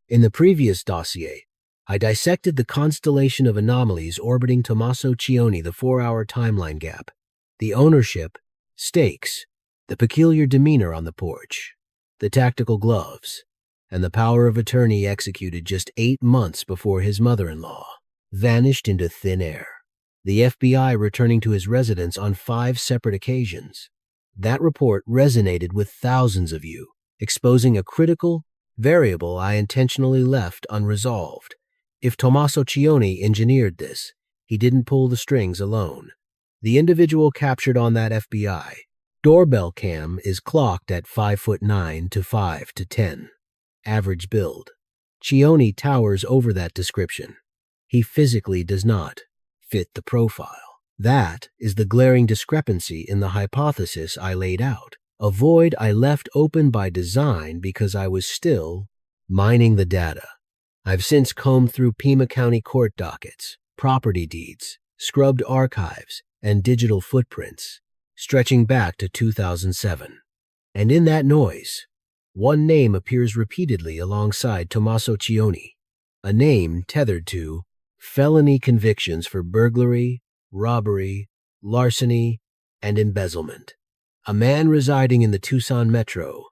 In the previous dossier, I dissected the constellation of anomalies orbiting Tomaso Chioni, the 4-hour timeline gap, the ownership, stakes, the peculiar demeanor on the porch, the tactical gloves, and the power of attorney executed just 8 months before his mother-in-law vanished into thin air, the FBI returning to his residence on 5 separate occasions. That report resonated with thousands of you, exposing a critical variable I intentionally left unresolved. If Tomaso Chioni engineered this, he didn't pull the strings alone. The individual captured on that FBI doorbell cam is clocked at 5'9" to 5'10", average build. Chioni towers over that description. He physically does not fit the profile. That is the glaring discrepancy in the hypothesis I laid out, a void I left open by design because I was still mining the data. I've since combed through Pima County court dockets, property deeds, scrubbed archives, and digital footprints, stretching back to 2007. And in that noise, one name appears repeatedly alongside Tomaso Chioni, a name tethered to felony convictions for burglary, robbery, larceny, and embezzlement. A man residing in the Tucson metro,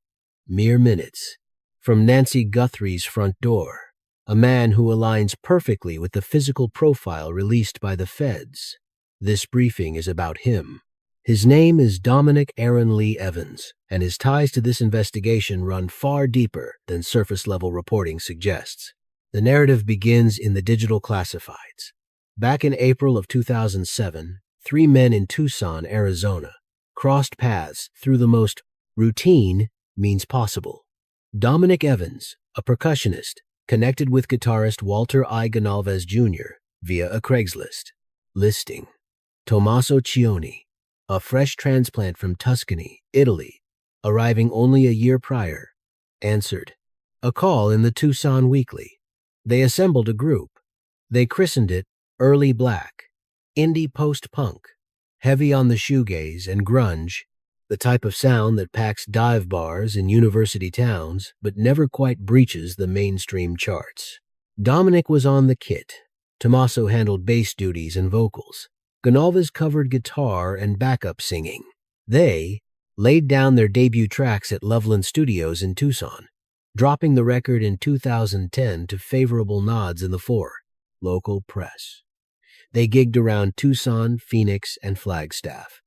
mere minutes from Nancy Guthrie's front door. A man who aligns perfectly with the physical profile released by the feds. This briefing is about him. His name is Dominic Aaron Lee Evans, and his ties to this investigation run far deeper than surface-level reporting suggests. The narrative begins in the digital classifieds. Back in April of 2007, 3 men in Tucson, Arizona, crossed paths through the most routine means possible. Dominic Evans, a percussionist, connected with guitarist Walter I. Gonalves Jr. via a Craigslist listing. Tomaso Chioni, a fresh transplant from Tuscany, Italy, arriving only a year prior, answered a call in the Tucson Weekly. They assembled a group. They christened it Early Black, indie post-punk, heavy on the shoegaze and grunge, the type of sound that packs dive bars in university towns but never quite breaches the mainstream charts. Dominic was on the kit. Tomaso handled bass duties and vocals. Gonalves covered guitar and backup singing. They laid down their debut tracks at Loveland Studios in Tucson, dropping the record in 2010 to favorable nods in the local press. They gigged around Tucson, Phoenix, and Flagstaff.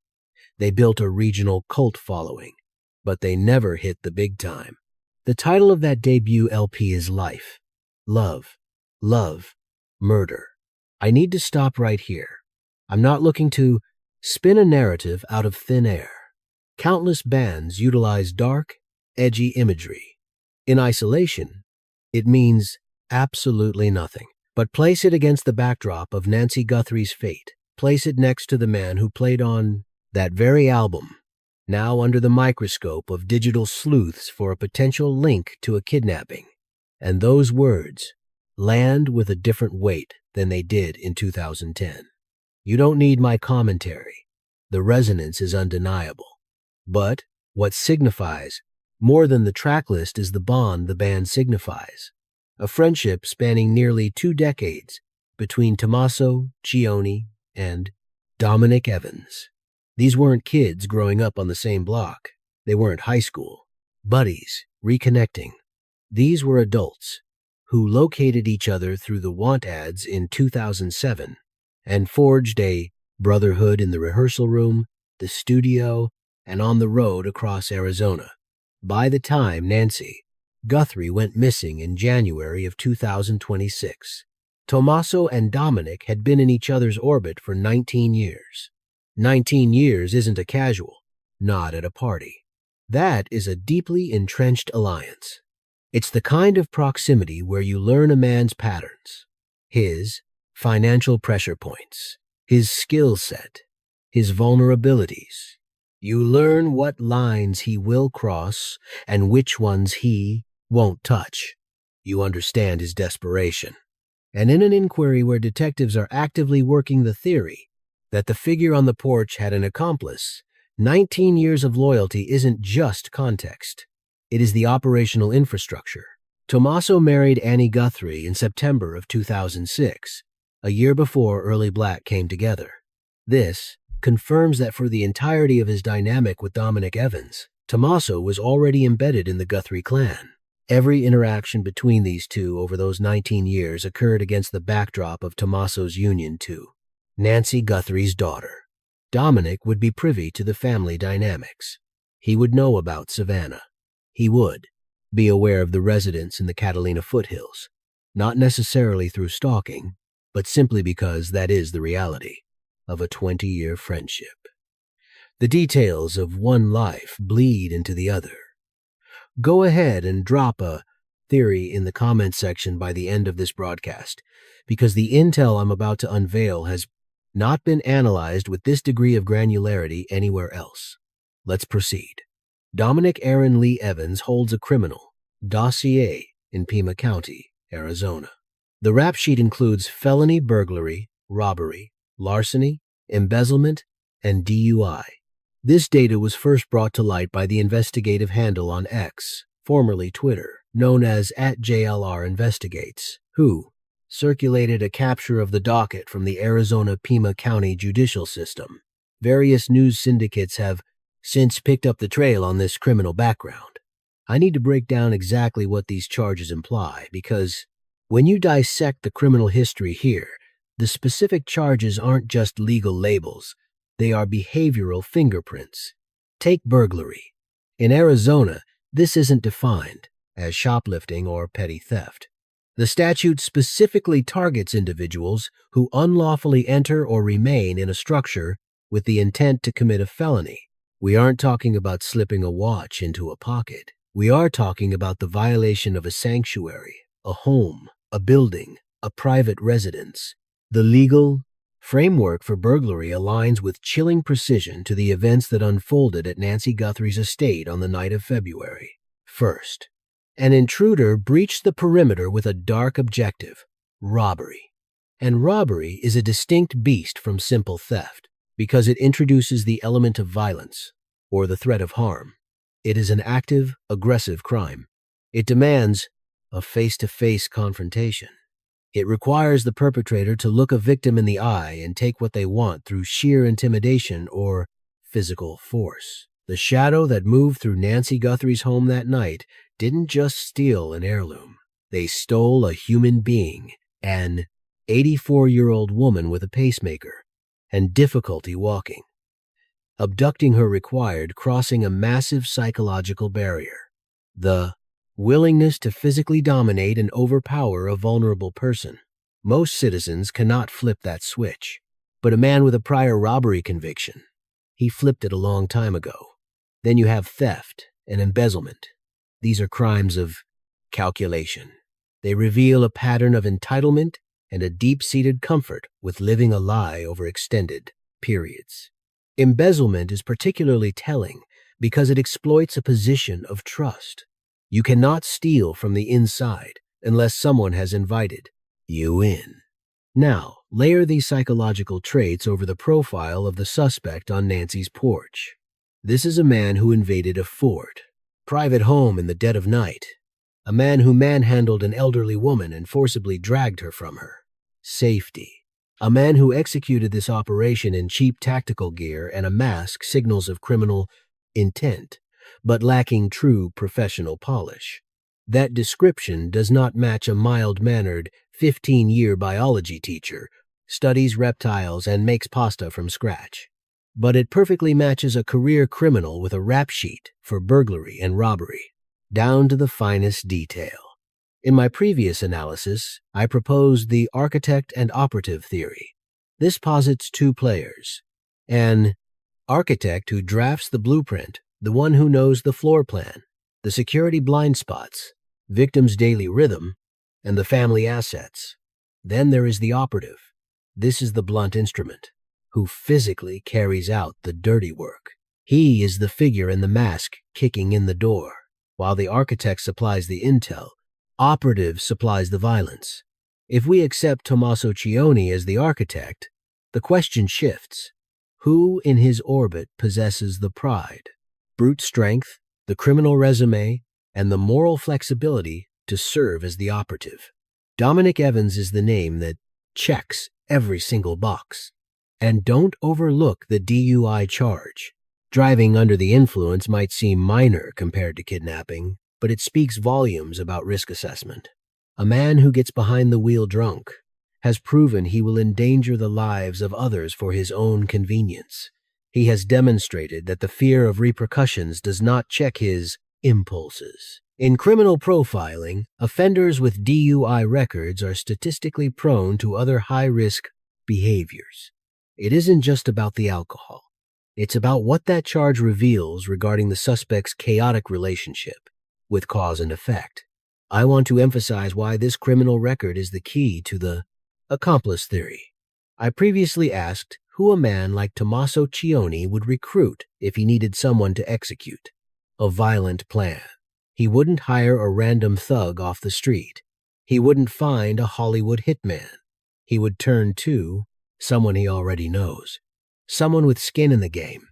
They built a regional cult following, but they never hit the big time. The title of that debut LP is Life, Love, Murder. I need to stop right here. I'm not looking to spin a narrative out of thin air. Countless bands utilize dark, edgy imagery. In isolation, it means absolutely nothing. But place it against the backdrop of Nancy Guthrie's fate. Place it next to the man who played on that very album, now under the microscope of digital sleuths for a potential link to a kidnapping. And those words land with a different weight than they did in 2010. You don't need my commentary. The resonance is undeniable. But what signifies more than the track list is the bond the band signifies. A friendship spanning nearly 2 decades between Tomaso Chioni and Dominic Evans. These weren't kids growing up on the same block. They weren't high school buddies reconnecting. These were adults who located each other through the want ads in 2007 and forged a brotherhood in the rehearsal room, the studio, and on the road across Arizona. By the time Nancy Guthrie went missing in January of 2026, Tomaso and Dominic had been in each other's orbit for 19 years. 19 years isn't a casual, not at a party. That is a deeply entrenched alliance. It's the kind of proximity where you learn a man's patterns, his financial pressure points, his skill set, his vulnerabilities. You learn what lines he will cross and which ones he won't touch. You understand his desperation. And in an inquiry where detectives are actively working the theory that the figure on the porch had an accomplice, 19 years of loyalty isn't just context. It is the operational infrastructure. Tomaso married Annie Guthrie in September of 2006, a year before Early Black came together. This confirms that for the entirety of his dynamic with Dominic Evans, Tomaso was already embedded in the Guthrie clan. Every interaction between these two over those 19 years occurred against the backdrop of Tomaso's union to Nancy Guthrie's daughter. Dominic would be privy to the family dynamics. He would know about Savannah. He would be aware of the residents in the Catalina foothills, not necessarily through stalking, but simply because that is the reality of a 20-year friendship. The details of one life bleed into the other. Go ahead and drop a theory in the comments section by the end of this broadcast, because the intel I'm about to unveil has not been analyzed with this degree of granularity anywhere else. Let's proceed. Dominic Aaron Lee Evans holds a criminal dossier in Pima County, Arizona. The rap sheet includes felony burglary, robbery, larceny, embezzlement, and DUI. This data was first brought to light by the investigative handle on X, formerly Twitter, known as @JLRinvestigates, who circulated a capture of the docket from the Arizona Pima County judicial system. Various news syndicates have since picked up the trail on this criminal background. I need to break down exactly what these charges imply, because when you dissect the criminal history here, the specific charges aren't just legal labels, they are behavioral fingerprints. Take burglary. In Arizona, this isn't defined as shoplifting or petty theft. The statute specifically targets individuals who unlawfully enter or remain in a structure with the intent to commit a felony. We aren't talking about slipping a watch into a pocket. We are talking about the violation of a sanctuary, a home, a building, a private residence. The legal framework for burglary aligns with chilling precision to the events that unfolded at Nancy Guthrie's estate on the night of February 1st. An intruder breached the perimeter with a dark objective, robbery. And robbery is a distinct beast from simple theft because it introduces the element of violence or the threat of harm. It is an active, aggressive crime. It demands a face-to-face confrontation. It requires the perpetrator to look a victim in the eye and take what they want through sheer intimidation or physical force. The shadow that moved through Nancy Guthrie's home that night didn't just steal an heirloom. They stole a human being, an 84-year-old woman with a pacemaker and difficulty walking. Abducting her required crossing a massive psychological barrier, the willingness to physically dominate and overpower a vulnerable person. Most citizens cannot flip that switch, but a man with a prior robbery conviction, he flipped it a long time ago. Then you have theft and embezzlement. These are crimes of calculation. They reveal a pattern of entitlement and a deep-seated comfort with living a lie over extended periods. Embezzlement is particularly telling because it exploits a position of trust. You cannot steal from the inside unless someone has invited you in. Now, layer these psychological traits over the profile of the suspect on Nancy's porch. This is a man who invaded a fort, private home in the dead of night. A man who manhandled an elderly woman and forcibly dragged her from her. Safety. A man who executed this operation in cheap tactical gear and a mask signals of criminal intent, but lacking true professional polish. That description does not match a mild-mannered 15-year biology teacher, studies reptiles and makes pasta from scratch. But it perfectly matches a career criminal with a rap sheet for burglary and robbery, down to the finest detail. In my previous analysis, I proposed the architect and operative theory. This posits two players: an architect who drafts the blueprint, the one who knows the floor plan, the security blind spots, victim's daily rhythm, and the family assets. Then there is the operative. This is the blunt instrument, who physically carries out the dirty work. He is the figure in the mask kicking in the door. While the architect supplies the intel, operative supplies the violence. If we accept Tomaso Chioni as the architect, the question shifts. Who in his orbit possesses the pride, brute strength, the criminal resume, and the moral flexibility to serve as the operative. Dominic Evans is the name that checks every single box. And don't overlook the DUI charge. Driving under the influence might seem minor compared to kidnapping, but it speaks volumes about risk assessment. A man who gets behind the wheel drunk has proven he will endanger the lives of others for his own convenience. He has demonstrated that the fear of repercussions does not check his impulses. In criminal profiling, offenders with DUI records are statistically prone to other high-risk behaviors. It isn't just about the alcohol. It's about what that charge reveals regarding the suspect's chaotic relationship with cause and effect. I want to emphasize why this criminal record is the key to the accomplice theory. I previously asked who a man like Tomaso Chioni would recruit if he needed someone to execute a violent plan. He wouldn't hire a random thug off the street. He wouldn't find a Hollywood hitman. He would turn to someone he already knows, someone with skin in the game,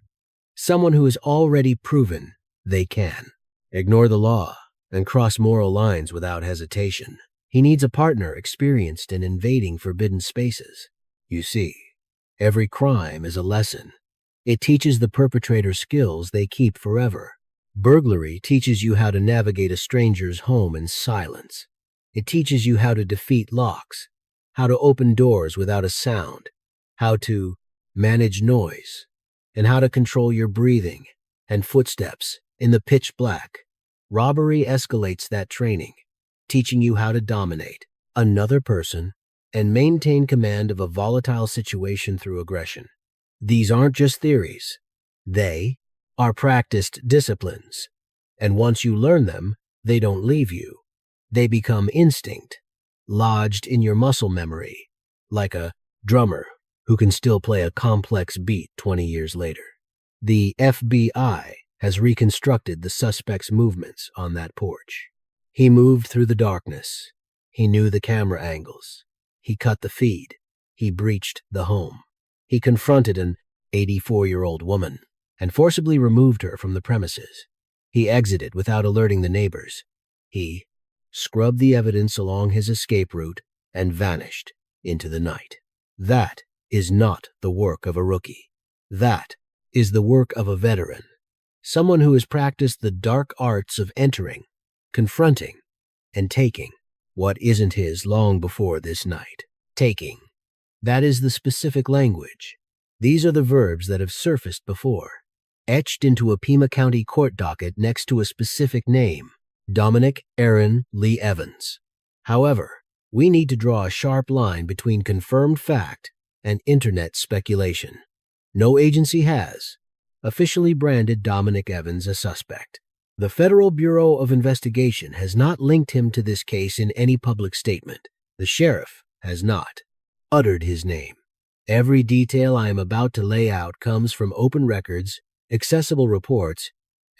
someone who has already proven they can ignore the law and cross moral lines without hesitation. He needs a partner experienced in invading forbidden spaces. You see, every crime is a lesson. It teaches the perpetrator skills they keep forever. Burglary teaches you how to navigate a stranger's home in silence. It teaches you how to defeat locks, how to open doors without a sound, how to manage noise, and how to control your breathing and footsteps in the pitch black. Robbery escalates that training, teaching you how to dominate another person and maintain command of a volatile situation through aggression. These aren't just theories. They are practiced disciplines, and once you learn them, they don't leave you. They become instinct, lodged in your muscle memory, like a drummer who can still play a complex beat 20 years later. The FBI has reconstructed the suspect's movements on that porch. He moved through the darkness. He knew the camera angles. He cut the feed. He breached the home. He confronted an 84-year-old woman and forcibly removed her from the premises. He exited without alerting the neighbors. He scrubbed the evidence along his escape route and vanished into the night. That is not the work of a rookie. That is the work of a veteran, someone who has practiced the dark arts of entering, confronting, and taking what isn't his long before this night. Taking. That is the specific language. These are the verbs that have surfaced before, etched into a Pima County court docket next to a specific name, Dominic Aaron Lee Evans. However, we need to draw a sharp line between confirmed fact and internet speculation. No agency has officially branded Dominic Evans a suspect. The Federal Bureau of Investigation has not linked him to this case in any public statement. The sheriff has not uttered his name. Every detail I am about to lay out comes from open records, accessible reports,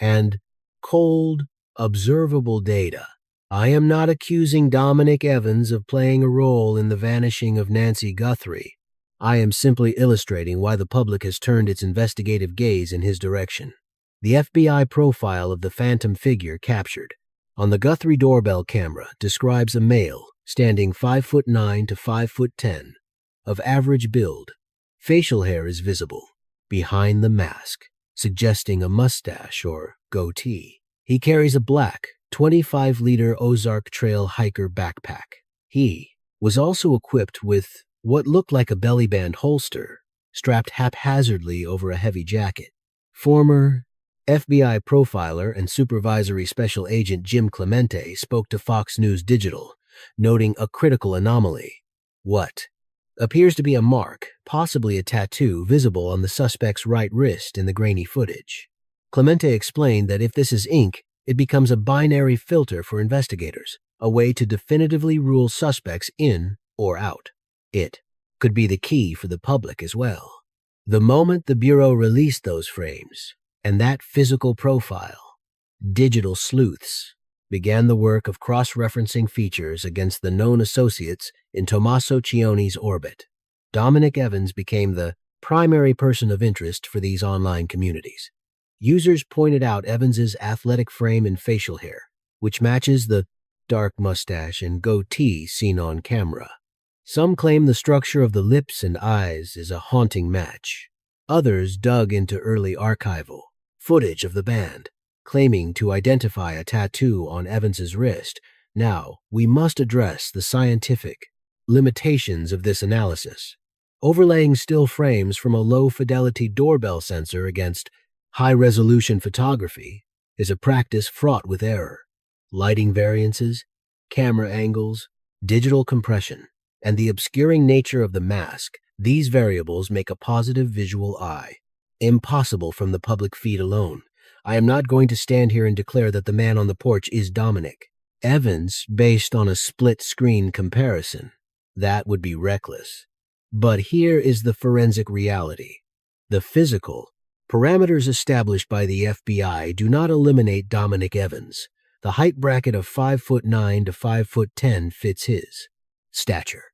and cold, observable data. I am not accusing Dominic Evans of playing a role in the vanishing of Nancy Guthrie. I am simply illustrating why the public has turned its investigative gaze in his direction. The FBI profile of the phantom figure captured on the Guthrie doorbell camera describes a male standing 5'9" to 5'10", of average build. Facial hair is visible behind the mask, suggesting a mustache or goatee. He carries a black 25-liter Ozark Trail hiker backpack. He was also equipped with what looked like a belly band holster strapped haphazardly over a heavy jacket. Former FBI profiler and supervisory special agent Jim Clemente spoke to Fox News Digital, noting a critical anomaly. What appears to be a mark, possibly a tattoo, visible on the suspect's right wrist in the grainy footage. Clemente explained that if this is ink, it becomes a binary filter for investigators, a way to definitively rule suspects in or out. It could be the key for the public as well. The moment the Bureau released those frames and that physical profile, digital sleuths began the work of cross-referencing features against the known associates in Tomaso Chioni's orbit. Dominic Evans became the primary person of interest for these online communities. Users pointed out Evans's athletic frame and facial hair, which matches the dark mustache and goatee seen on camera. Some claim the structure of the lips and eyes is a haunting match. Others dug into early archival footage of the band, claiming to identify a tattoo on Evans's wrist. Now, we must address the scientific limitations of this analysis. Overlaying still frames from a low-fidelity doorbell sensor against high-resolution photography is a practice fraught with error. Lighting variances, camera angles, digital compression, and the obscuring nature of the mask, these variables make a positive visual eye impossible from the public feed alone. I am not going to stand here and declare that the man on the porch is Dominic Evans based on a split-screen comparison. That would be reckless. But here is the forensic reality. The physical parameters established by the FBI do not eliminate Dominic Evans. The height bracket of 5'9" to 5'10" fits his stature.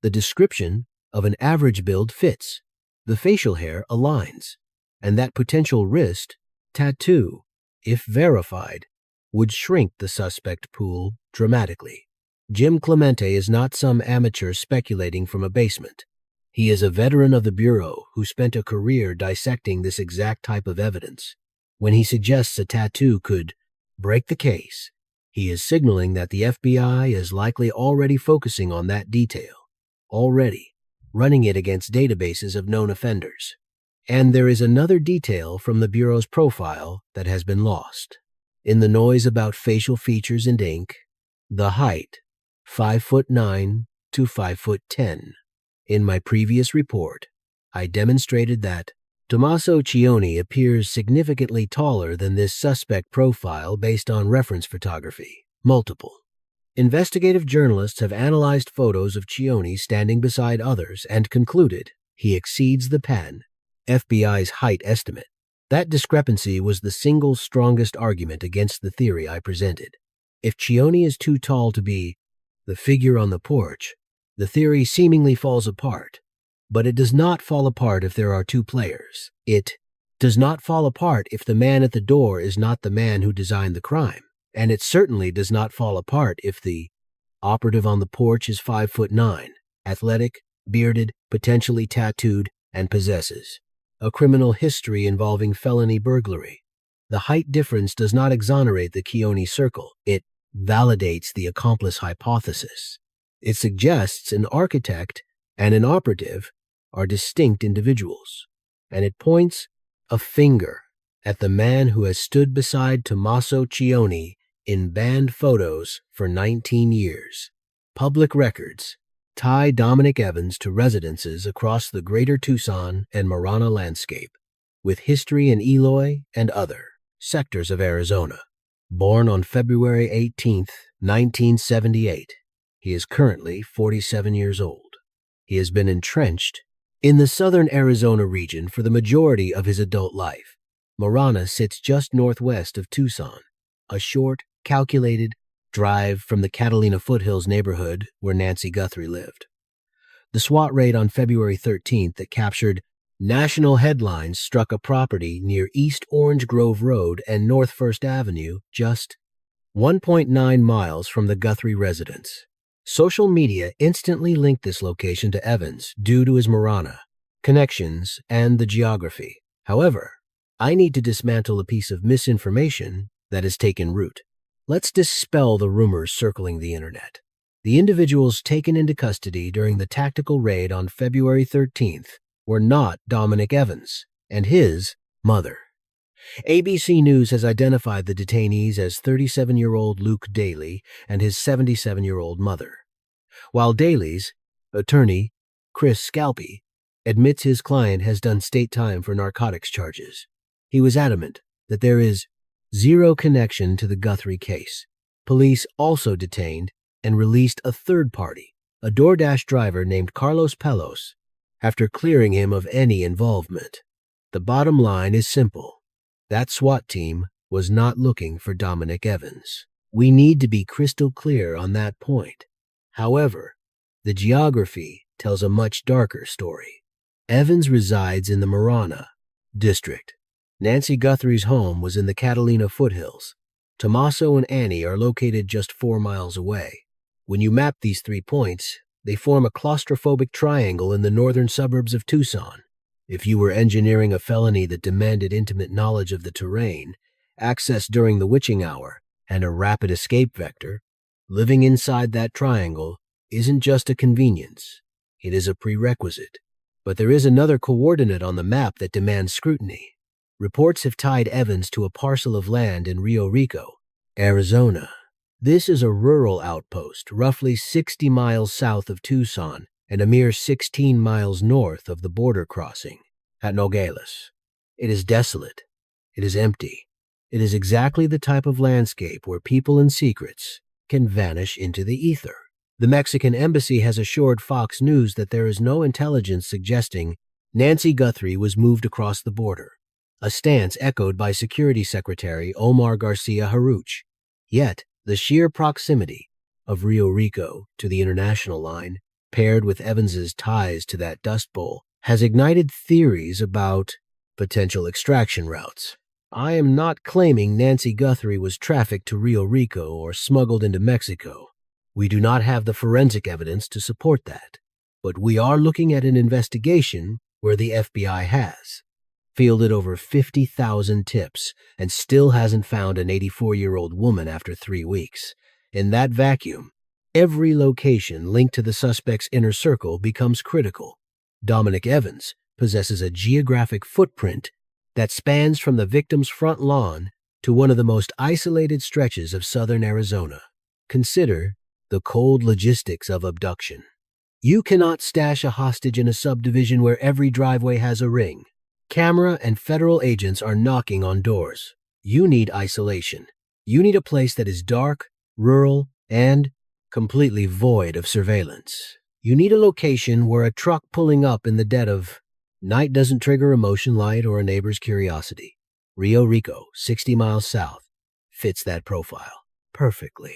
The description of an average build fits. The facial hair aligns. And that potential wrist tattoo, if verified, would shrink the suspect pool dramatically. Jim Clemente is not some amateur speculating from a basement. He is a veteran of the Bureau who spent a career dissecting this exact type of evidence. When he suggests a tattoo could break the case, he is signaling that the FBI is likely already focusing on that detail, already running it against databases of known offenders. And there is another detail from the Bureau's profile that has been lost. In the noise about facial features and ink, the height, 5'9" to 5'10". In my previous report, I demonstrated that Tomaso Chioni appears significantly taller than this suspect profile based on reference photography. Multiple. Investigative journalists have analyzed photos of Chioni standing beside others and concluded he exceeds the FBI's height estimate. That discrepancy was the single strongest argument against the theory I presented. If Chioni is too tall to be the figure on the porch, the theory seemingly falls apart. But it does not fall apart if there are two players. It does not fall apart if the man at the door is not the man who designed the crime. And it certainly does not fall apart if the operative on the porch is 5'9", athletic, bearded, potentially tattooed, and possesses a criminal history involving felony burglary. The height difference does not exonerate the Chioni circle. It validates the accomplice hypothesis. It suggests an architect and an operative are distinct individuals, and it points a finger at the man who has stood beside Tomaso Chioni in band photos for 19 years. Public records tie Dominic Evans to residences across the greater Tucson and Marana landscape, with history in Eloy and other sectors of Arizona. Born on February 18, 1978, he is currently 47 years old. He has been entrenched in the southern Arizona region for the majority of his adult life. Marana sits just northwest of Tucson, a short, calculated drive from the Catalina foothills neighborhood where Nancy Guthrie lived. The SWAT raid on February 13th that captured national headlines struck a property near East Orange Grove Road and North First Avenue, just 1.9 miles from the Guthrie residence. Social media instantly linked this location to Evans due to his Marana connections and the geography. However, I need to dismantle a piece of misinformation that has taken root. Let's dispel the rumors circling the internet. The individuals taken into custody during the tactical raid on February 13th were not Dominic Evans and his mother. ABC News has identified the detainees as 37-year-old Luke Daly and his 77-year-old mother. While Daly's attorney, Chris Scalpi, admits his client has done state time for narcotics charges, he was adamant that there is zero connection to the Guthrie case. Police also detained and released a third party, a DoorDash driver named Carlos Pelos, after clearing him of any involvement. The bottom line is simple. That SWAT team was not looking for Dominic Evans. We need to be crystal clear on that point. However, the geography tells a much darker story. Evans resides in the Marana district. Nancy Guthrie's home was in the Catalina foothills. Tomaso and Annie are located just 4 miles away. When you map these 3 points, they form a claustrophobic triangle in the northern suburbs of Tucson. If you were engineering a felony that demanded intimate knowledge of the terrain, access during the witching hour, and a rapid escape vector, living inside that triangle isn't just a convenience, it is a prerequisite. But there is another coordinate on the map that demands scrutiny. Reports have tied Evans to a parcel of land in Rio Rico, Arizona. This is a rural outpost, roughly 60 miles south of Tucson and a mere 16 miles north of the border crossing at Nogales. It is desolate. It is empty. It is exactly the type of landscape where people and secrets can vanish into the ether. The Mexican embassy has assured Fox News that there is no intelligence suggesting Nancy Guthrie was moved across the border, a stance echoed by Security Secretary Omar Garcia Haruch. Yet, the sheer proximity of Rio Rico to the international line, paired with Evans's ties to that dust bowl, has ignited theories about potential extraction routes. I am not claiming Nancy Guthrie was trafficked to Rio Rico or smuggled into Mexico. We do not have the forensic evidence to support that. But we are looking at an investigation where the FBI has fielded over 50,000 tips and still hasn't found an 84-year-old woman after 3 weeks. In that vacuum, every location linked to the suspect's inner circle becomes critical. Dominic Evans possesses a geographic footprint that spans from the victim's front lawn to one of the most isolated stretches of southern Arizona. Consider the cold logistics of abduction. You cannot stash a hostage in a subdivision where every driveway has a ring. Camera and federal agents are knocking on doors. You need isolation. You need a place that is dark, rural, and completely void of surveillance. You need a location where a truck pulling up in the dead of night doesn't trigger a motion light or a neighbor's curiosity. Rio Rico, 60 miles south, fits that profile perfectly.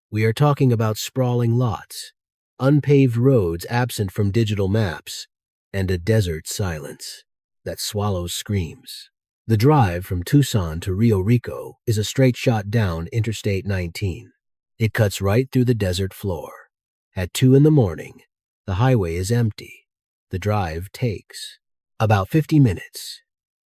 We are talking about sprawling lots, unpaved roads absent from digital maps, and a desert silence that swallows screams. The drive from Tucson to Rio Rico is a straight shot down Interstate 19. It cuts right through the desert floor. At 2 in the morning, the highway is empty. The drive takes about 50 minutes.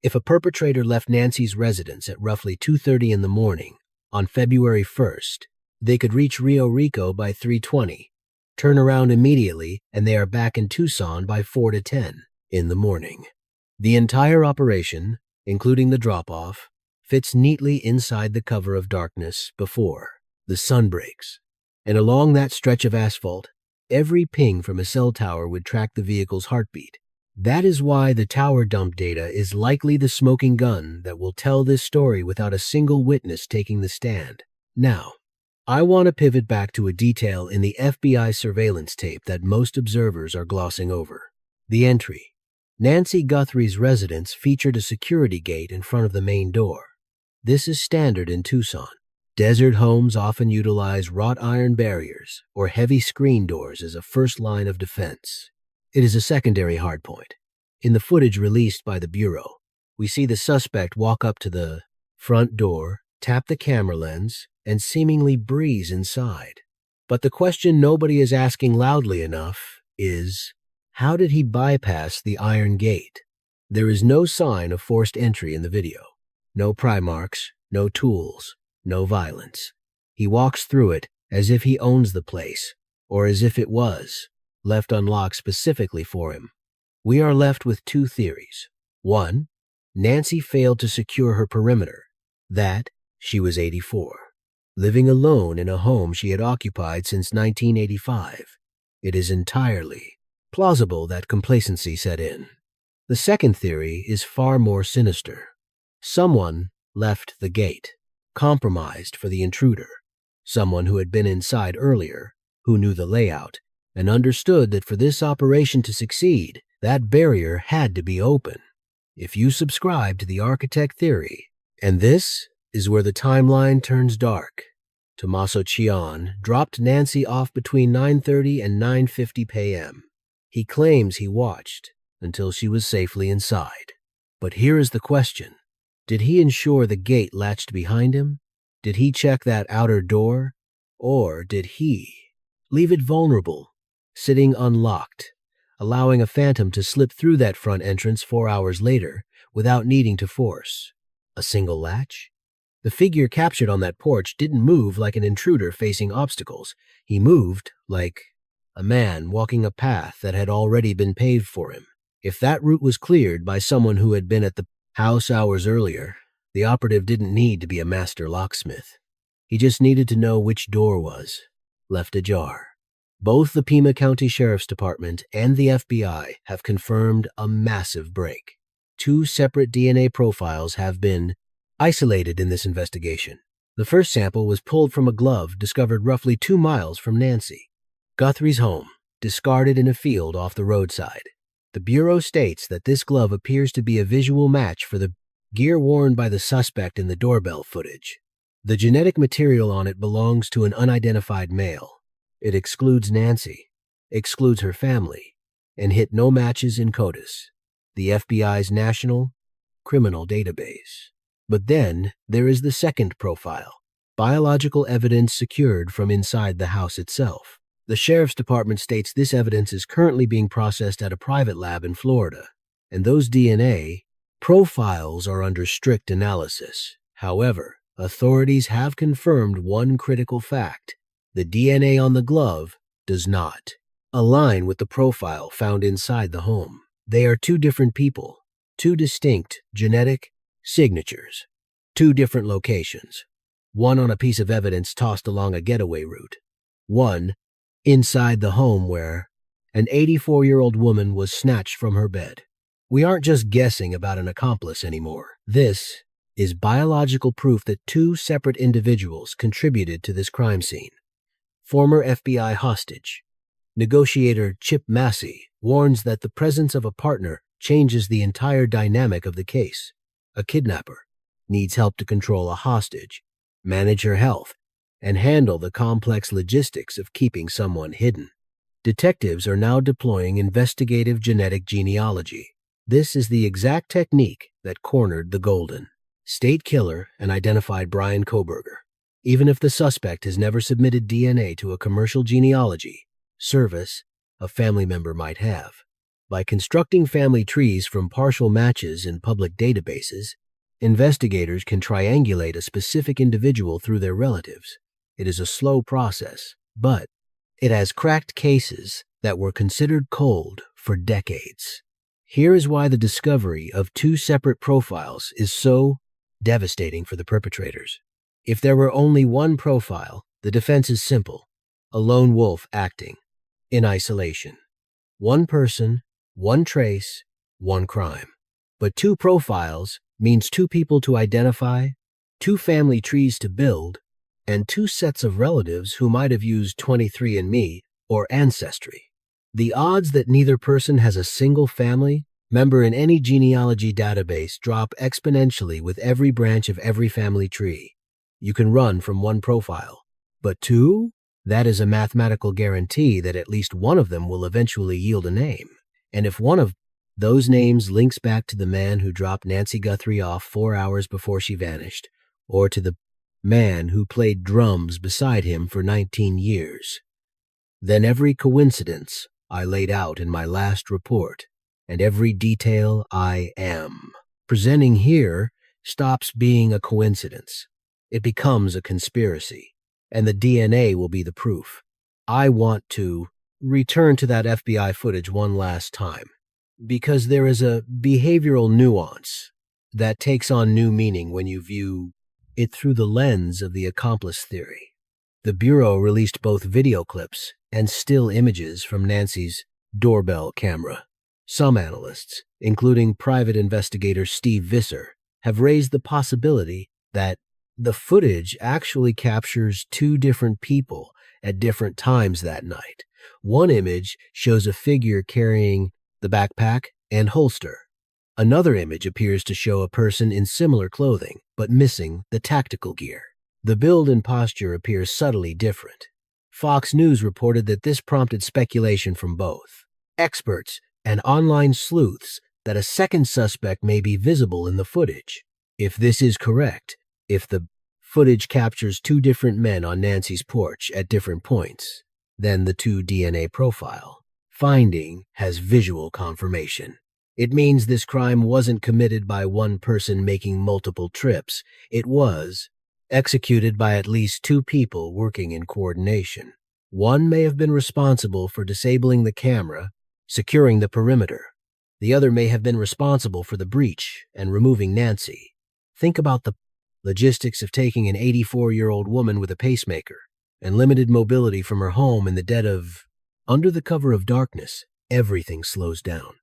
If a perpetrator left Nancy's residence at roughly 2:30 in the morning on February 1st, they could reach Rio Rico by 3:20, turn around immediately, and they are back in Tucson by 4 to 10 in the morning. The entire operation, including the drop-off, fits neatly inside the cover of darkness before the sun breaks. And along that stretch of asphalt, every ping from a cell tower would track the vehicle's heartbeat. That is why the tower dump data is likely the smoking gun that will tell this story without a single witness taking the stand. Now, I want to pivot back to a detail in the FBI surveillance tape that most observers are glossing over. The entry. Nancy Guthrie's residence featured a security gate in front of the main door. This is standard in Tucson. Desert homes often utilize wrought iron barriers or heavy screen doors as a first line of defense. It is a secondary hardpoint. In the footage released by the Bureau, we see the suspect walk up to the front door, tap the camera lens, and seemingly breeze inside. But the question nobody is asking loudly enough is, how did he bypass the iron gate? There is no sign of forced entry in the video. No pry marks, no tools, no violence. He walks through it as if he owns the place, or as if it was left unlocked specifically for him. We are left with 2 theories. 1, Nancy failed to secure her perimeter. That she was 84, living alone in a home she had occupied since 1985. It is entirely plausible that complacency set in. The second theory is far more sinister. Someone left the gate, compromised for the intruder. Someone who had been inside earlier, who knew the layout, and understood that for this operation to succeed, that barrier had to be open. If you subscribe to the architect theory, and this is where the timeline turns dark. Tomaso Chioni dropped Nancy off between 9:30 and 9:50 p.m. He claims he watched until she was safely inside. But here is the question. Did he ensure the gate latched behind him? Did he check that outer door? Or did he leave it vulnerable, sitting unlocked, allowing a phantom to slip through that front entrance 4 hours later without needing to force a single latch? The figure captured on that porch didn't move like an intruder facing obstacles. He moved like a man walking a path that had already been paved for him. If that route was cleared by someone who had been at the house hours earlier, the operative didn't need to be a master locksmith. He just needed to know which door was left ajar. Both the Pima County Sheriff's Department and the FBI have confirmed a massive break. 2 separate DNA profiles have been isolated in this investigation. The first sample was pulled from a glove discovered roughly 2 miles from Nancy Guthrie's home, discarded in a field off the roadside. The Bureau states that this glove appears to be a visual match for the gear worn by the suspect in the doorbell footage. The genetic material on it belongs to an unidentified male. It excludes Nancy, excludes her family, and hit no matches in CODIS, the FBI's national criminal database. But then there is the second profile, biological evidence secured from inside the house itself. The Sheriff's Department states this evidence is currently being processed at a private lab in Florida, and those DNA profiles are under strict analysis. However, authorities have confirmed one critical fact. The DNA on the glove does not align with the profile found inside the home. They are 2 different people, 2 distinct genetic signatures, 2 different locations, one on a piece of evidence tossed along a getaway route, one inside the home where an 84-year-old woman was snatched from her bed. We aren't just guessing about an accomplice anymore. This is biological proof that 2 separate individuals contributed to this crime scene. Former FBI hostage negotiator Chip Massey warns that the presence of a partner changes the entire dynamic of the case. A kidnapper needs help to control a hostage, manage her health, and handle the complex logistics of keeping someone hidden. Detectives are now deploying investigative genetic genealogy. This is the exact technique that cornered the Golden State Killer and identified Brian Kohberger. Even if the suspect has never submitted DNA to a commercial genealogy service a family member might have. By constructing family trees from partial matches in public databases, investigators can triangulate a specific individual through their relatives. It is a slow process, but it has cracked cases that were considered cold for decades. Here is why the discovery of 2 separate profiles is so devastating for the perpetrators. If there were only one profile, the defense is simple: a lone wolf acting in isolation. One person, one trace, one crime. But 2 profiles means 2 people to identify, 2 family trees to build, and 2 sets of relatives who might have used 23andMe or Ancestry. The odds that neither person has a single family member in any genealogy database drop exponentially with every branch of every family tree. You can run from 1 profile, but 2? That is a mathematical guarantee that at least one of them will eventually yield a name. And if one of those names links back to the man who dropped Nancy Guthrie off 4 hours before she vanished, or to the man who played drums beside him for 19 years, then every coincidence I laid out in my last report and every detail I am presenting here stops being a coincidence. It becomes a conspiracy, and the DNA will be the proof. I want to return to that FBI footage one last time, because there is a behavioral nuance that takes on new meaning when you view it through the lens of the accomplice theory. The Bureau released both video clips and still images from Nancy's doorbell camera. Some analysts, including private investigator Steve Visser, have raised the possibility that the footage actually captures 2 different people at different times that night. One image shows a figure carrying the backpack and holster. Another image appears to show a person in similar clothing, but missing the tactical gear. The build and posture appear subtly different. Fox News reported that this prompted speculation from both experts and online sleuths that a second suspect may be visible in the footage. If this is correct, if the Footage captures two different men on Nancy's porch at different points. Then the two DNA profile. Finding has visual confirmation. It means this crime wasn't committed by one person making multiple trips. It was executed by at least two people working in coordination. One may have been responsible for disabling the camera, securing the perimeter. The other may have been responsible for the breach and removing Nancy. Think about the logistics of taking an 84-year-old woman with a pacemaker and limited mobility from her home in the dead of... Under the cover of darkness, everything slows down.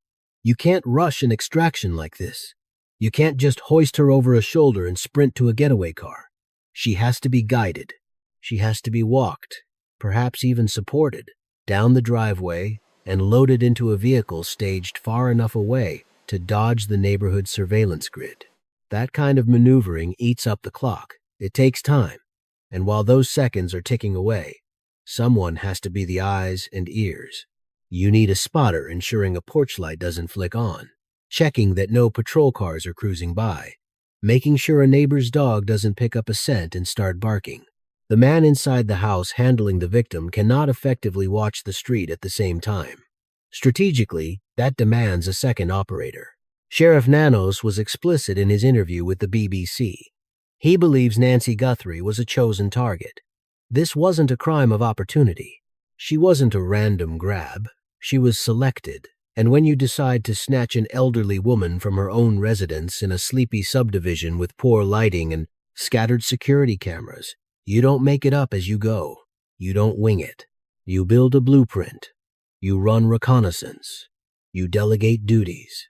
You can't rush an extraction like this. You can't just hoist her over a shoulder and sprint to a getaway car. She has to be guided. She has to be walked, perhaps even supported, down the driveway and loaded into a vehicle staged far enough away to dodge the neighborhood surveillance grid. That kind of maneuvering eats up the clock. It takes time. And while those seconds are ticking away, someone has to be the eyes and ears. You need a spotter ensuring a porch light doesn't flick on, checking that no patrol cars are cruising by, making sure a neighbor's dog doesn't pick up a scent and start barking. The man inside the house handling the victim cannot effectively watch the street at the same time. Strategically, that demands a second operator. Sheriff Nanos was explicit in his interview with the BBC. He believes Nancy Guthrie was a chosen target. This wasn't a crime of opportunity. She wasn't a random grab. She was selected. And when you decide to snatch an elderly woman from her own residence in a sleepy subdivision with poor lighting and scattered security cameras, you don't make it up as you go. You don't wing it. You build a blueprint. You run reconnaissance. You delegate duties.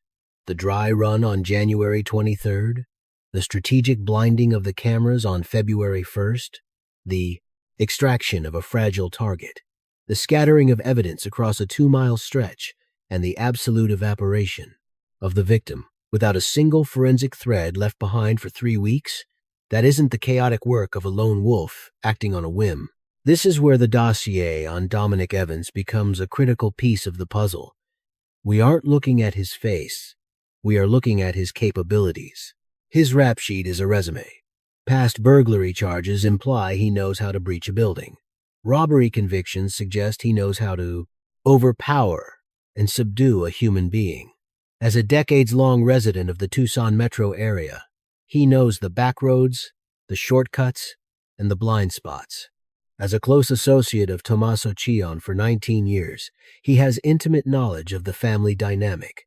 The dry run on January 23rd, the strategic blinding of the cameras on February 1st, the extraction of a fragile target, the scattering of evidence across a 2-mile stretch, and the absolute evaporation of the victim without a single forensic thread left behind for 3 weeks. That isn't the chaotic work of a lone wolf acting on a whim. This is where the dossier on Dominic Evans becomes a critical piece of the puzzle. We aren't looking at his face. We are looking at his capabilities. His rap sheet is a resume. Past burglary charges imply he knows how to breach a building. Robbery convictions suggest he knows how to overpower and subdue a human being. As a decades-long resident of the Tucson metro area, he knows the back roads, the shortcuts, and the blind spots. As a close associate of Tomaso Chioni for 19 years, he has intimate knowledge of the family dynamic.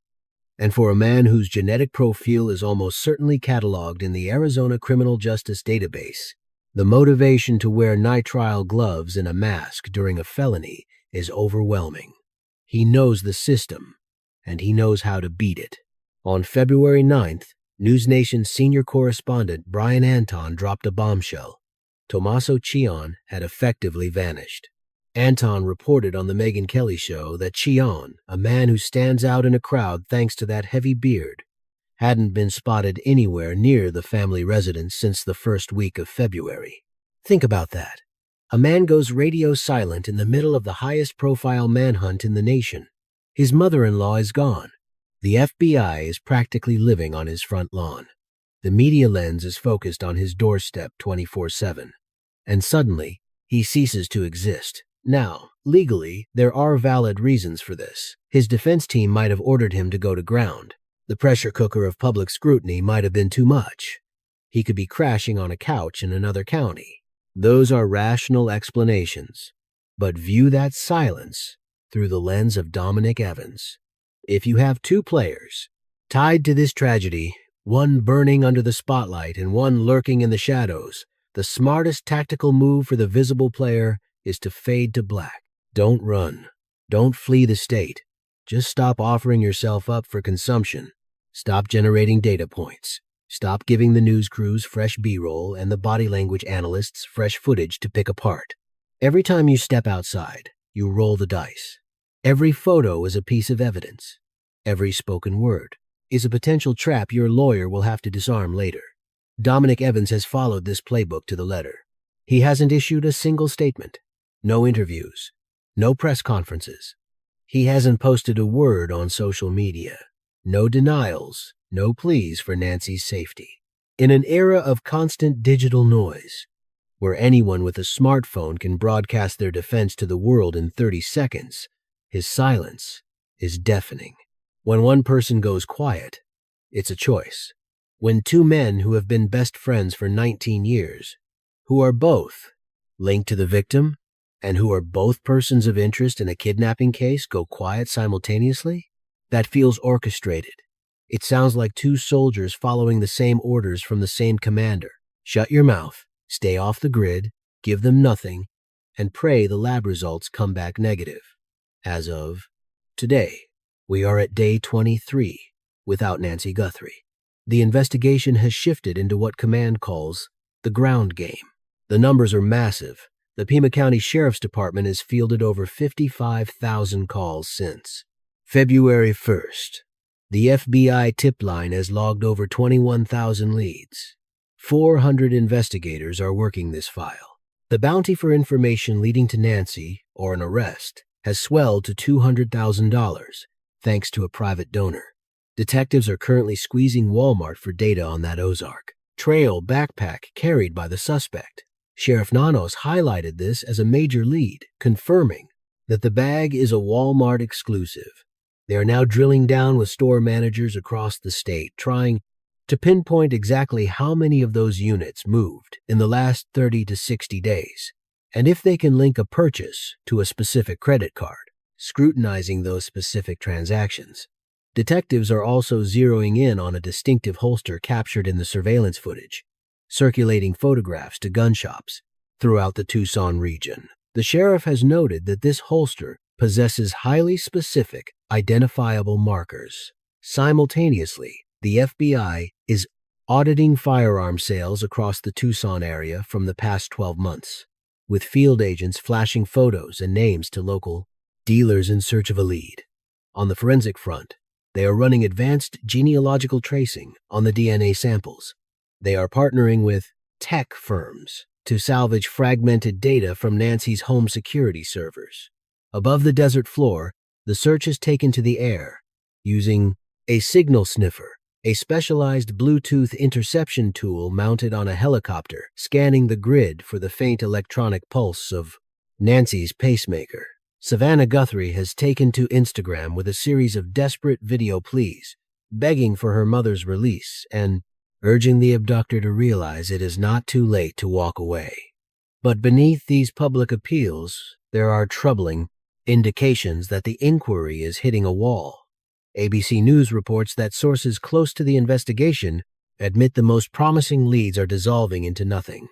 And for a man whose genetic profile is almost certainly cataloged in the Arizona Criminal Justice Database, the motivation to wear nitrile gloves and a mask during a felony is overwhelming. He knows the system, and he knows how to beat it. On February 9th, NewsNation senior correspondent Brian Anton dropped a bombshell. Tomaso Chioni had effectively vanished. Anton reported on the Megyn Kelly show that Chioni, a man who stands out in a crowd thanks to that heavy beard, hadn't been spotted anywhere near the family residence since the first week of February. Think about that. A man goes radio silent in the middle of the highest profile manhunt in the nation. His mother-in-law is gone. The FBI is practically living on his front lawn. The media lens is focused on his doorstep 24/7. And suddenly, he ceases to exist. Now, legally, there are valid reasons for this. His defense team might have ordered him to go to ground. The pressure cooker of public scrutiny might have been too much. He could be crashing on a couch in another county. Those are rational explanations. But view that silence through the lens of Dominic Evans. If you have two players tied to this tragedy, one burning under the spotlight and one lurking in the shadows, the smartest tactical move for the visible player is to fade to black. Don't run. Don't flee the state. Just stop offering yourself up for consumption. Stop generating data points. Stop giving the news crews fresh B-roll and the body language analysts fresh footage to pick apart. Every time you step outside, you roll the dice. Every photo is a piece of evidence. Every spoken word is a potential trap your lawyer will have to disarm later. Dominic Evans has followed this playbook to the letter. He hasn't issued a single statement. No interviews. No press conferences. He hasn't posted a word on social media. No denials. No pleas for Nancy's safety. In an era of constant digital noise, where anyone with a smartphone can broadcast their defense to the world in 30 seconds, his silence is deafening. When one person goes quiet, it's a choice. When two men who have been best friends for 19 years, who are both linked to the victim, and who are both persons of interest in a kidnapping case, go quiet simultaneously, that feels orchestrated. It sounds like two soldiers following the same orders from the same commander. Shut your mouth, stay off the grid, give them nothing, and pray the lab results come back negative. As of today, we are at day 23 without Nancy Guthrie. The investigation has shifted into what command calls the ground game. The numbers are massive. The Pima County Sheriff's Department has fielded over 55,000 calls since February 1st. The FBI tip line has logged over 21,000 leads. 400 investigators are working this file. The bounty for information leading to Nancy, or an arrest, has swelled to $200,000, thanks to a private donor. Detectives are currently squeezing Walmart for data on that Ozark Trail backpack carried by the suspect. Sheriff Nanos highlighted this as a major lead, confirming that the bag is a Walmart exclusive. They are now drilling down with store managers across the state, trying to pinpoint exactly how many of those units moved in the last 30 to 60 days, and if they can link a purchase to a specific credit card, scrutinizing those specific transactions. Detectives are also zeroing in on a distinctive holster captured in the surveillance footage, circulating photographs to gun shops throughout the Tucson region. The sheriff has noted that this holster possesses highly specific, identifiable markers. Simultaneously, the FBI is auditing firearm sales across the Tucson area from the past 12 months, with field agents flashing photos and names to local dealers in search of a lead. On the forensic front, they are running advanced genealogical tracing on the DNA samples. They are partnering with tech firms to salvage fragmented data from Nancy's home security servers. Above the desert floor, the search is taken to the air, using a signal sniffer, a specialized Bluetooth interception tool mounted on a helicopter, scanning the grid for the faint electronic pulse of Nancy's pacemaker. Savannah Guthrie has taken to Instagram with a series of desperate video pleas, begging for her mother's release and urging the abductor to realize it is not too late to walk away. But beneath these public appeals, there are troubling indications that the inquiry is hitting a wall. ABC News reports that sources close to the investigation admit the most promising leads are dissolving into nothing.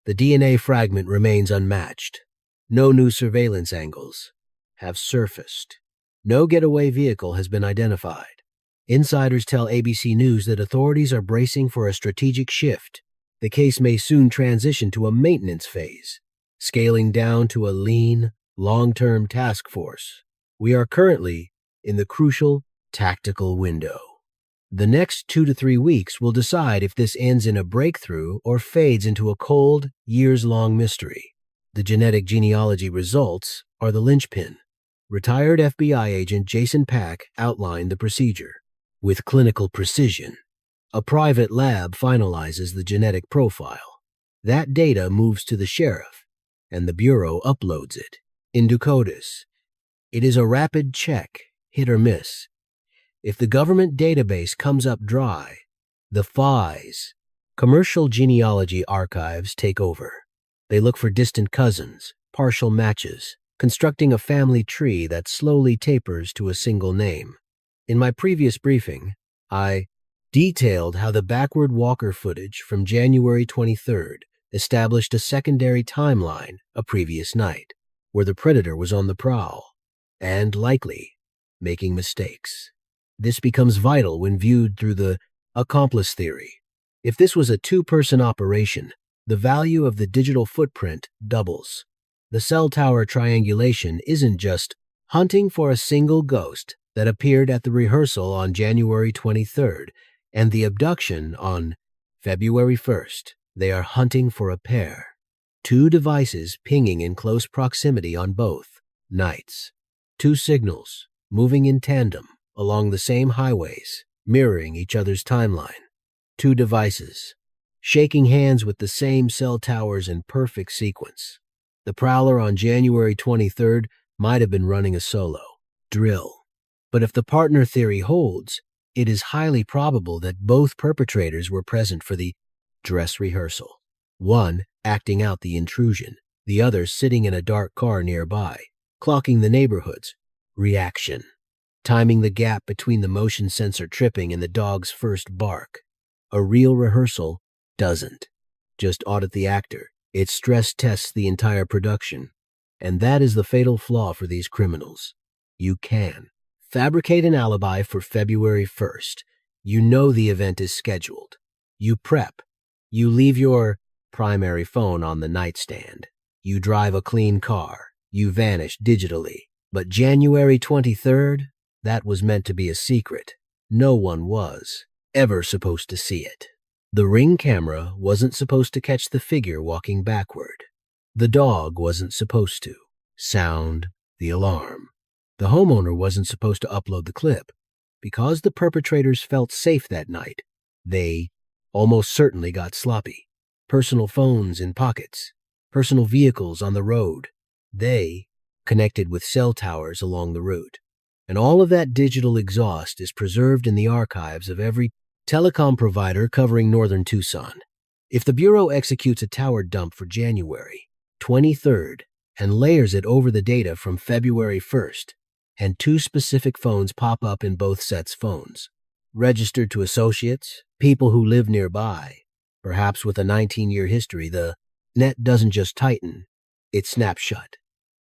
The DNA fragment remains unmatched. No new surveillance angles have surfaced. No getaway vehicle has been identified. Insiders tell ABC News that authorities are bracing for a strategic shift. The case may soon transition to a maintenance phase, scaling down to a lean, long-term task force. We are currently in the crucial tactical window. The next 2 to 3 weeks will decide if this ends in a breakthrough or fades into a cold, years-long mystery. The genetic genealogy results are the linchpin. Retired FBI agent Jason Pack outlined the procedure. With clinical precision, a private lab finalizes the genetic profile. That data moves to the sheriff, and the bureau uploads it into CODIS. It is a rapid check, hit or miss. If the government database comes up dry, the FIs, commercial genealogy archives, take over. They look for distant cousins, partial matches, constructing a family tree that slowly tapers to a single name. In my previous briefing, I detailed how the backward walker footage from January 23rd established a secondary timeline a previous night, where the predator was on the prowl, and likely making mistakes. This becomes vital when viewed through the accomplice theory. If this was a two-person operation, the value of the digital footprint doubles. The cell tower triangulation isn't just hunting for a single ghost that appeared at the rehearsal on January 23rd and the abduction on February 1st. They are hunting for a pair. Two devices pinging in close proximity on both nights. Two signals moving in tandem along the same highways, mirroring each other's timeline. Two devices shaking hands with the same cell towers in perfect sequence. The prowler on January 23rd might have been running a solo drill. But if the partner theory holds, it is highly probable that both perpetrators were present for the dress rehearsal. One acting out the intrusion, the other sitting in a dark car nearby, clocking the neighborhood's reaction, timing the gap between the motion sensor tripping and the dog's first bark. A real rehearsal doesn't just audit the actor, it stress tests the entire production. And that is the fatal flaw for these criminals. You can fabricate an alibi for February 1st. You know the event is scheduled. You prep. You leave your primary phone on the nightstand. You drive a clean car. You vanish digitally. But January 23rd, that was meant to be a secret. No one was ever supposed to see it. The Ring camera wasn't supposed to catch the figure walking backward. The dog wasn't supposed to sound the alarm. The homeowner wasn't supposed to upload the clip. Because the perpetrators felt safe that night, they almost certainly got sloppy. Personal phones in pockets, personal vehicles on the road. They connected with cell towers along the route. And all of that digital exhaust is preserved in the archives of every telecom provider covering northern Tucson. If the Bureau executes a tower dump for January 23rd and layers it over the data from February 1st, and two specific phones pop up in both sets' phones, registered to associates, people who live nearby, perhaps with a 19-year history, the net doesn't just tighten, it snaps shut.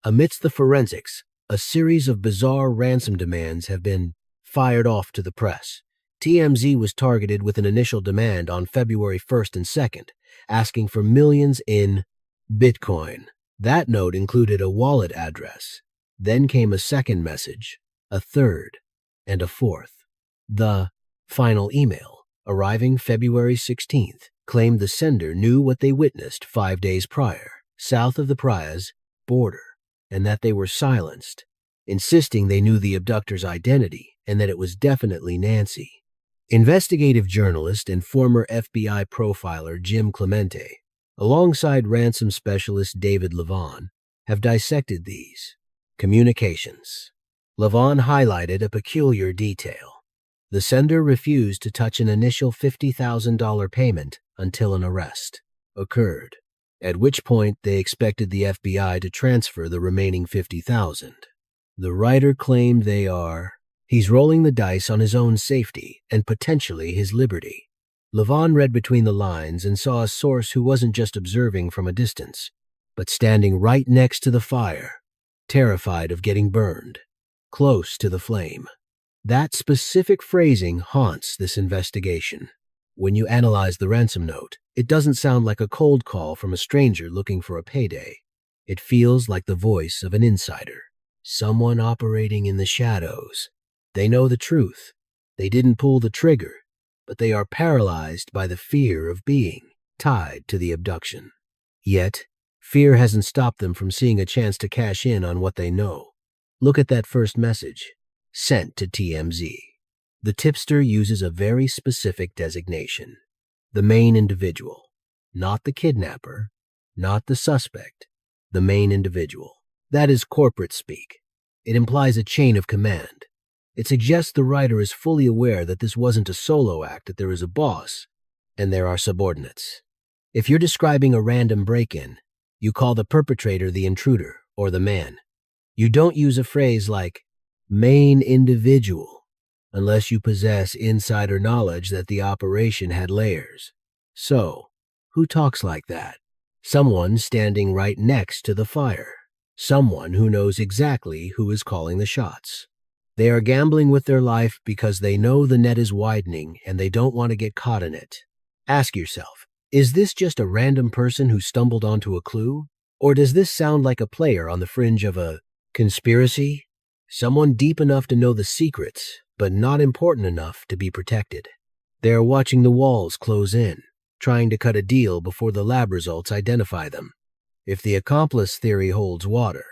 Amidst the forensics, a series of bizarre ransom demands have been fired off to the press. TMZ was targeted with an initial demand on February 1st and 2nd, asking for millions in Bitcoin. That note included a wallet address. Then came a second message, a third, and a fourth. The final email, arriving February 16th, claimed the sender knew what they witnessed 5 days prior, south of the Pria's border, and that they were silenced, insisting they knew the abductor's identity and that it was definitely Nancy. Investigative journalist and former FBI profiler Jim Clemente, alongside ransom specialist David Levon, have dissected these communications. Levon highlighted a peculiar detail. The sender refused to touch an initial $50,000 payment until an arrest occurred, at which point they expected the FBI to transfer the remaining $50,000. The writer claimed he's rolling the dice on his own safety and potentially his liberty. Levon read between the lines and saw a source who wasn't just observing from a distance, but standing right next to the fire, terrified of getting burned, close to the flame. That specific phrasing haunts this investigation. When you analyze the ransom note, it doesn't sound like a cold call from a stranger looking for a payday. It feels like the voice of an insider, someone operating in the shadows. They know the truth. They didn't pull the trigger, but they are paralyzed by the fear of being tied to the abduction. Yet, fear hasn't stopped them from seeing a chance to cash in on what they know. Look at that first message, sent to TMZ. The tipster uses a very specific designation. The main individual. Not the kidnapper, not the suspect. The main individual. That is corporate speak. It implies a chain of command. It suggests the writer is fully aware that this wasn't a solo act, that there is a boss, and there are subordinates. If you're describing a random break-in, you call the perpetrator the intruder or the man. You don't use a phrase like main individual unless you possess insider knowledge that the operation had layers. So, who talks like that? Someone standing right next to the fire. Someone who knows exactly who is calling the shots. They are gambling with their life because they know the net is widening and they don't want to get caught in it. Ask yourself, is this just a random person who stumbled onto a clue? Or does this sound like a player on the fringe of a conspiracy? Someone deep enough to know the secrets, but not important enough to be protected. They are watching the walls close in, trying to cut a deal before the lab results identify them. If the accomplice theory holds water,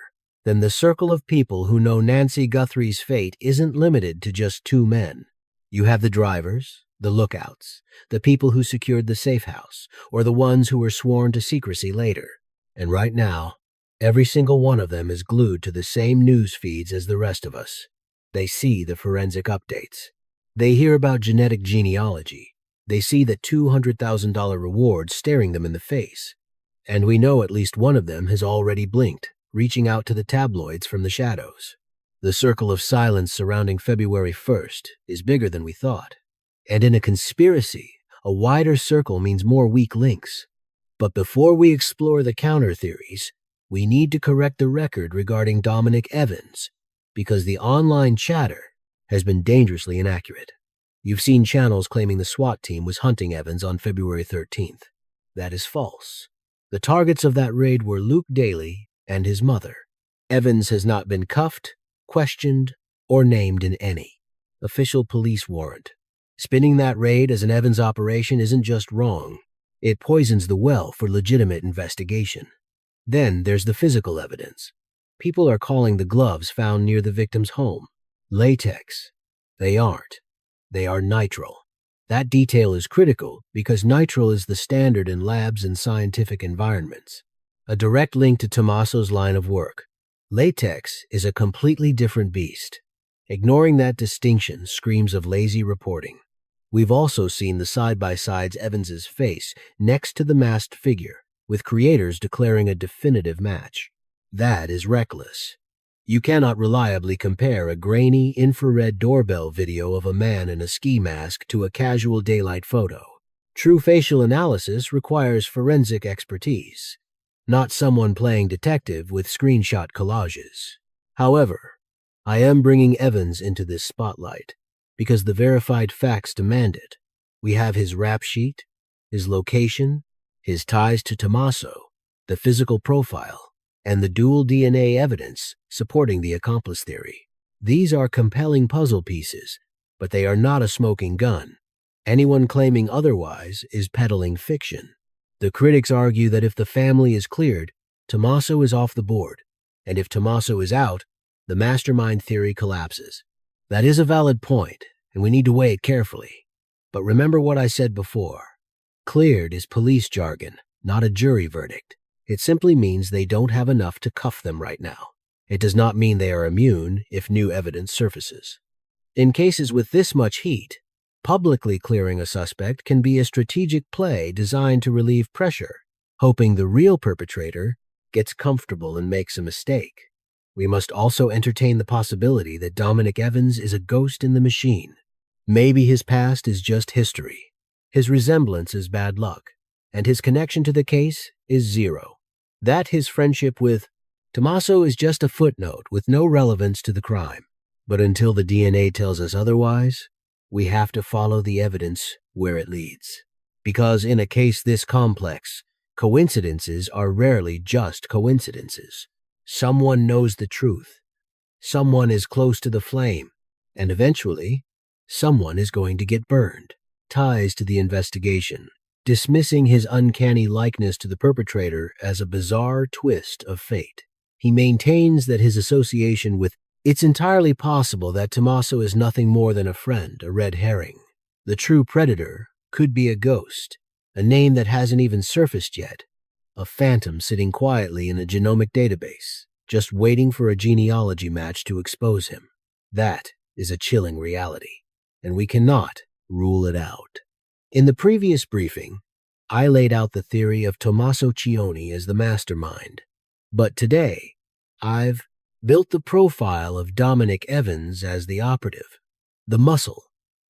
then the circle of people who know Nancy Guthrie's fate isn't limited to just two men. You have the drivers, The lookouts, the people who secured the safe house, or the ones who were sworn to secrecy later. And right now, every single one of them is glued to the same news feeds as the rest of us. They see the forensic updates. They hear about genetic genealogy. They see the $200,000 reward staring them in the face. And we know at least one of them has already blinked, reaching out to the tabloids from the shadows. The circle of silence surrounding February 1st is bigger than we thought. And in a conspiracy, a wider circle means more weak links. But before we explore the counter theories, we need to correct the record regarding Dominic Evans, because the online chatter has been dangerously inaccurate. You've seen channels claiming the SWAT team was hunting Evans on February 13th. That is false. The targets of that raid were Luke Daly and his mother. Evans has not been cuffed, questioned, or named in any official police warrant. Spinning that raid as an Evans operation isn't just wrong. It poisons the well for legitimate investigation. Then there's the physical evidence. People are calling the gloves found near the victim's home latex. They aren't. They are nitrile. That detail is critical because nitrile is the standard in labs and scientific environments. A direct link to Tomaso's line of work. Latex is a completely different beast. Ignoring that distinction screams of lazy reporting. We've also seen the side-by-sides Evans's face next to the masked figure, with creators declaring a definitive match. That is reckless. You cannot reliably compare a grainy infrared doorbell video of a man in a ski mask to a casual daylight photo. True facial analysis requires forensic expertise, not someone playing detective with screenshot collages. However, I am bringing Evans into this spotlight because the verified facts demand it. We have his rap sheet, his location, his ties to Tomaso, the physical profile, and the dual DNA evidence supporting the accomplice theory. These are compelling puzzle pieces, but they are not a smoking gun. Anyone claiming otherwise is peddling fiction. The critics argue that if the family is cleared, Tomaso is off the board, and if Tomaso is out, the mastermind theory collapses. That is a valid point, and we need to weigh it carefully. But remember what I said before. Cleared is police jargon, not a jury verdict. It simply means they don't have enough to cuff them right now. It does not mean they are immune if new evidence surfaces. In cases with this much heat, publicly clearing a suspect can be a strategic play designed to relieve pressure, hoping the real perpetrator gets comfortable and makes a mistake. We must also entertain the possibility that Dominic Evans is a ghost in the machine. Maybe his past is just history, his resemblance is bad luck, and his connection to the case is zero. That his friendship with Tomaso is just a footnote with no relevance to the crime. But until the DNA tells us otherwise, we have to follow the evidence where it leads. Because in a case this complex, coincidences are rarely just coincidences. Someone knows the truth. Someone is close to the flame. And eventually, someone is going to get burned. Ties to the investigation. Dismissing his uncanny likeness to the perpetrator as a bizarre twist of fate. He maintains that his association with it's entirely possible that Tomaso is nothing more than a friend, a red herring. The true predator could be a ghost, a name that hasn't even surfaced yet, a phantom sitting quietly in a genomic database, just waiting for a genealogy match to expose him. That is a chilling reality, and we cannot rule it out. In the previous briefing, I laid out the theory of Tomaso Chioni as the mastermind, but today, I've built the profile of Dominic Evans as the operative, the muscle,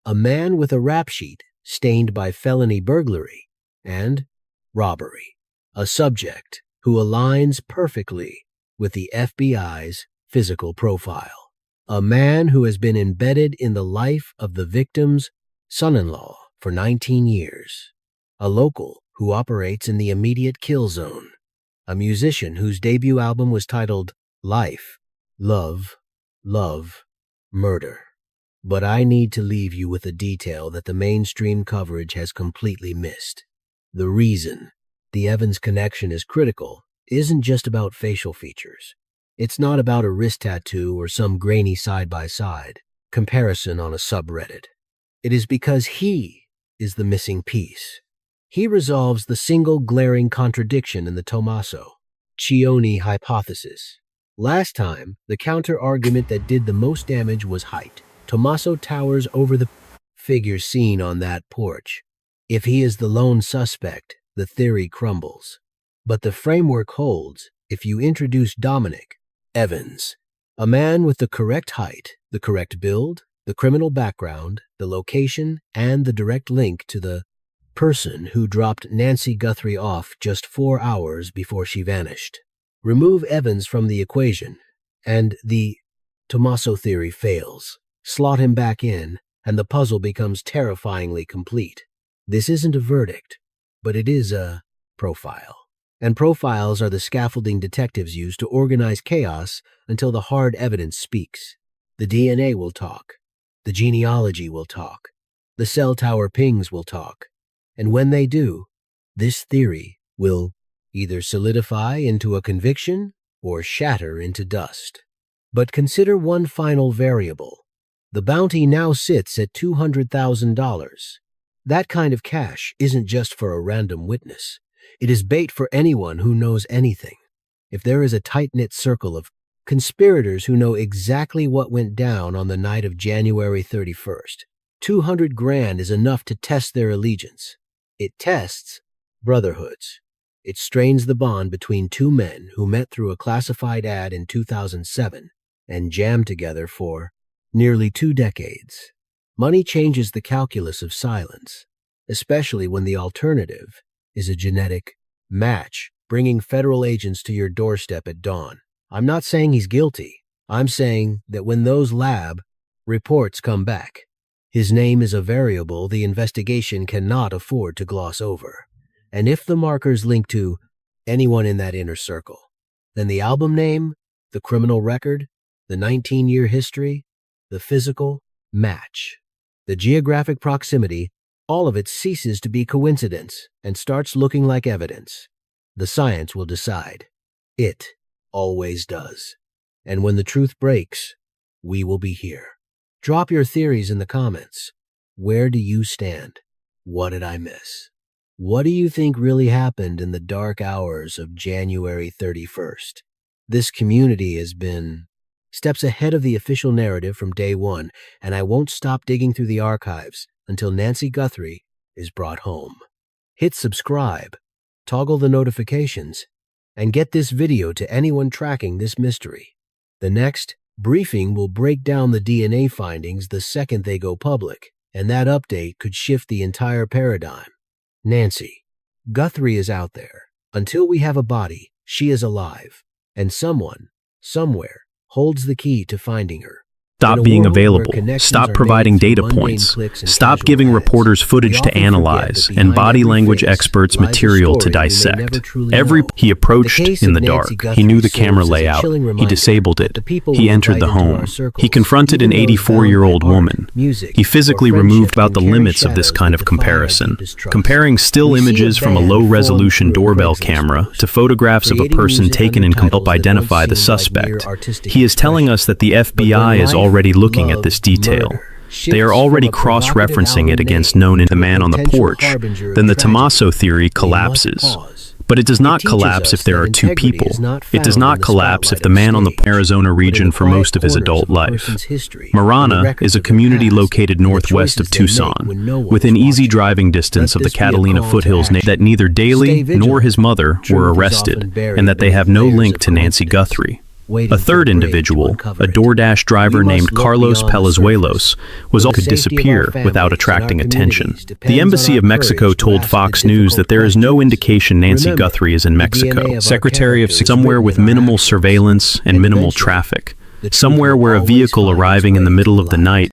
a man with a rap sheet stained by felony burglary and robbery, a subject who aligns perfectly with the FBI's physical profile, a man who has been embedded in the life of the victim's son-in-law for 19 years, a local who operates in the immediate kill zone, a musician whose debut album was titled Life, Love, Love, Murder. But I need to leave you with a detail that the mainstream coverage has completely missed. The reason the Evans connection is critical isn't just about facial features. It's not about a wrist tattoo or some grainy side-by-side comparison on a subreddit. It is because he is the missing piece. He resolves the single glaring contradiction in the Tomaso Chioni hypothesis. Last time, the counter-argument that did the most damage was height. Tomaso towers over the figure seen on that porch. If he is the lone suspect, the theory crumbles. But the framework holds if you introduce Dominic Evans, a man with the correct height, the correct build, the criminal background, the location, and the direct link to the person who dropped Nancy Guthrie off just 4 hours before she vanished. Remove Evans from the equation, and the Tomaso theory fails. Slot him back in, and the puzzle becomes terrifyingly complete. This isn't a verdict, but it is a profile. And profiles are the scaffolding detectives use to organize chaos until the hard evidence speaks. The DNA will talk. The genealogy will talk. The cell tower pings will talk. And when they do, this theory will either solidify into a conviction or shatter into dust. But consider one final variable. The bounty now sits at $200,000. That kind of cash isn't just for a random witness. It is bait for anyone who knows anything. If there is a tight-knit circle of conspirators who know exactly what went down on the night of January 31st, 200 grand is enough to test their allegiance. It tests brotherhoods. It strains the bond between two men who met through a classified ad in 2007 and jammed together for nearly 2 decades. Money changes the calculus of silence, especially when the alternative is a genetic match bringing federal agents to your doorstep at dawn. I'm not saying he's guilty. I'm saying that when those lab reports come back, his name is a variable the investigation cannot afford to gloss over. And if the markers link to anyone in that inner circle, then the album name, the criminal record, the 19-year history, the physical match, the geographic proximity, all of it ceases to be coincidence and starts looking like evidence. The science will decide. It always does. And when the truth breaks, we will be here. Drop your theories in the comments. Where do you stand? What did I miss? What do you think really happened in the dark hours of January 31st? This community has been steps ahead of the official narrative from day one, and I won't stop digging through the archives until Nancy Guthrie is brought home. Hit subscribe, toggle the notifications, and get this video to anyone tracking this mystery. The next briefing will break down the DNA findings the second they go public, and that update could shift the entire paradigm. Nancy Guthrie is out there. Until we have a body, she is alive, and someone, somewhere, holds the key to finding her. Stop being available, stop providing data points, stop giving reporters footage to analyze and body language experts material to dissect. He approached in the dark. He knew the camera layout. He disabled it. He entered the home. He confronted an 84-year-old woman. He physically removed about the limits of this kind of comparison. Comparing still images from a low-resolution doorbell camera to photographs of a person taken in help identify the suspect. He is telling us that the FBI is already looking at this detail. They are already cross-referencing it against known in the man on the porch. Then the Tomaso theory collapses. But it does not collapse if there are two people. It does not collapse if the man on the Arizona region for most of his adult life. Marana is a community located northwest of Tucson, within easy driving distance of the Catalina foothills, that neither Daley nor his mother were arrested, and that they have no link to Nancy Guthrie. A third individual, a DoorDash driver named Carlos Palazuelos, was all could disappear without attracting attention. The Embassy of Mexico told Fox News that there is no indication Nancy Guthrie is in Mexico. Secretary of somewhere with minimal surveillance and minimal traffic. Somewhere where a vehicle arriving in the middle of the night